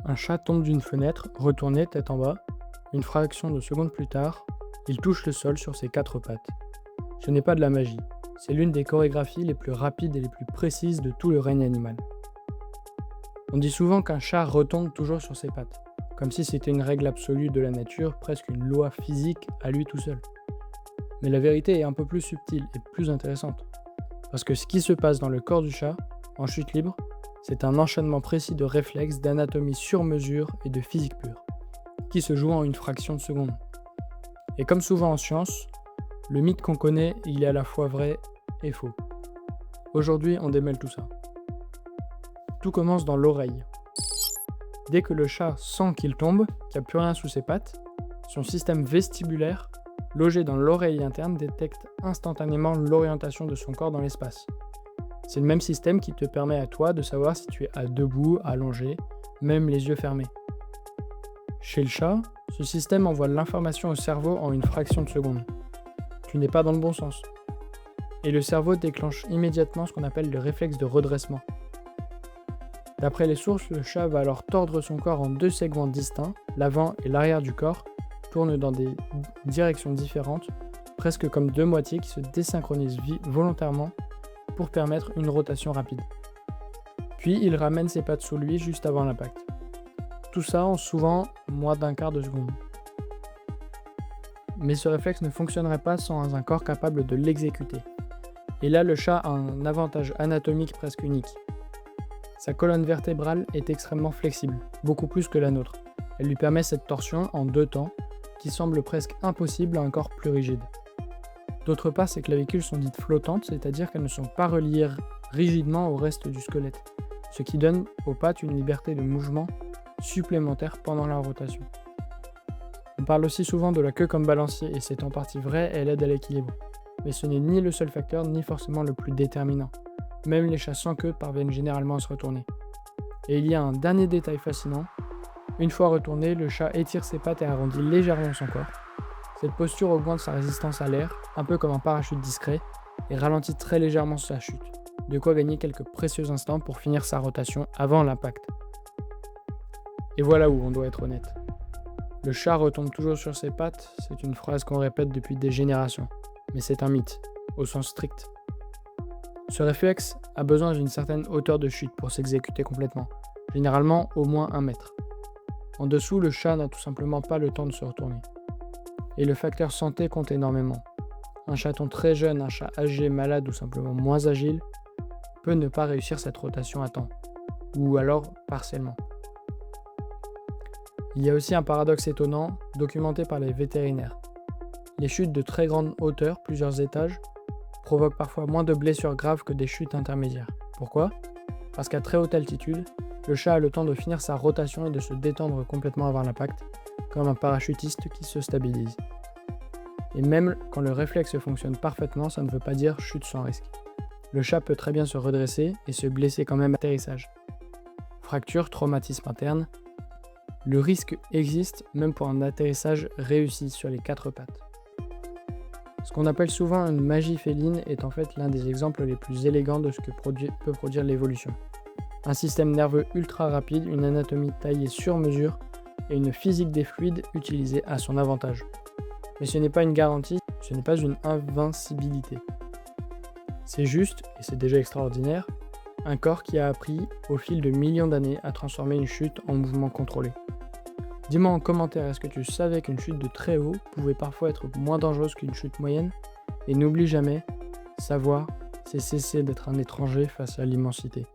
Un chat tombe d'une fenêtre, retourné tête en bas. Une fraction de seconde plus tard, il touche le sol sur ses quatre pattes. Ce n'est pas de la magie, c'est l'une des chorégraphies les plus rapides et les plus précises de tout le règne animal. On dit souvent qu'un chat retombe toujours sur ses pattes, comme si c'était une règle absolue de la nature, presque une loi physique à lui tout seul. Mais la vérité est un peu plus subtile et plus intéressante, parce que ce qui se passe dans le corps du chat, en chute libre, c'est un enchaînement précis de réflexes, d'anatomie sur mesure et de physique pure, qui se joue en une fraction de seconde. Et comme souvent en science, le mythe qu'on connaît, il est à la fois vrai et faux. Aujourd'hui, on démêle tout ça. Tout commence dans l'oreille. Dès que le chat sent qu'il tombe, qu'il n'y a plus rien sous ses pattes, son système vestibulaire, logé dans l'oreille interne, détecte instantanément l'orientation de son corps dans l'espace. C'est le même système qui te permet à toi de savoir si tu es debout, allongé, même les yeux fermés. Chez le chat, ce système envoie l'information au cerveau en une fraction de seconde. Tu n'es pas dans le bon sens. Et le cerveau déclenche immédiatement ce qu'on appelle le réflexe de redressement. D'après les sources, le chat va alors tordre son corps en deux segments distincts, l'avant et l'arrière du corps, tournent dans des directions différentes, presque comme deux moitiés qui se désynchronisent volontairement pour permettre une rotation rapide. Puis il ramène ses pattes sous lui juste avant l'impact. Tout ça en souvent moins d'un quart de seconde. Mais ce réflexe ne fonctionnerait pas sans un corps capable de l'exécuter. Et là, le chat a un avantage anatomique presque unique. Sa colonne vertébrale est extrêmement flexible, beaucoup plus que la nôtre. Elle lui permet cette torsion en deux temps, qui semble presque impossible à un corps plus rigide. D'autre part, ces clavicules sont dites flottantes, c'est-à-dire qu'elles ne sont pas reliées rigidement au reste du squelette, ce qui donne aux pattes une liberté de mouvement supplémentaire pendant la rotation. On parle aussi souvent de la queue comme balancier, et c'est en partie vrai, elle aide à l'équilibre. Mais ce n'est ni le seul facteur, ni forcément le plus déterminant. Même les chats sans queue parviennent généralement à se retourner. Et il y a un dernier détail fascinant. Une fois retourné, le chat étire ses pattes et arrondit légèrement son corps. Cette posture augmente sa résistance à l'air, un peu comme un parachute discret, et ralentit très légèrement sa chute. De quoi gagner quelques précieux instants pour finir sa rotation avant l'impact. Et voilà où on doit être honnête. Le chat retombe toujours sur ses pattes, c'est une phrase qu'on répète depuis des générations. Mais c'est un mythe, au sens strict. Ce réflexe a besoin d'une certaine hauteur de chute pour s'exécuter complètement, généralement au moins 1 mètre. En dessous, le chat n'a tout simplement pas le temps de se retourner. Et le facteur santé compte énormément. Un chaton très jeune, un chat âgé, malade ou simplement moins agile peut ne pas réussir cette rotation à temps, ou alors partiellement. Il y a aussi un paradoxe étonnant, documenté par les vétérinaires. Les chutes de très grande hauteur, plusieurs étages, provoquent parfois moins de blessures graves que des chutes intermédiaires. Pourquoi ? Parce qu'à très haute altitude, le chat a le temps de finir sa rotation et de se détendre complètement avant l'impact, comme un parachutiste qui se stabilise. Et même quand le réflexe fonctionne parfaitement, ça ne veut pas dire chute sans risque. Le chat peut très bien se redresser et se blesser quand même à l'atterrissage. Fracture, traumatisme interne, le risque existe même pour un atterrissage réussi sur les quatre pattes. Ce qu'on appelle souvent une magie féline est en fait l'un des exemples les plus élégants de ce que peut produire l'évolution. Un système nerveux ultra rapide, une anatomie taillée sur mesure et une physique des fluides utilisée à son avantage. Mais ce n'est pas une garantie, ce n'est pas une invincibilité. C'est juste, et c'est déjà extraordinaire, un corps qui a appris, au fil de millions d'années, à transformer une chute en mouvement contrôlé. Dis-moi en commentaire, est-ce que tu savais qu'une chute de très haut pouvait parfois être moins dangereuse qu'une chute moyenne ? Et n'oublie jamais, savoir, c'est cesser d'être un étranger face à l'immensité.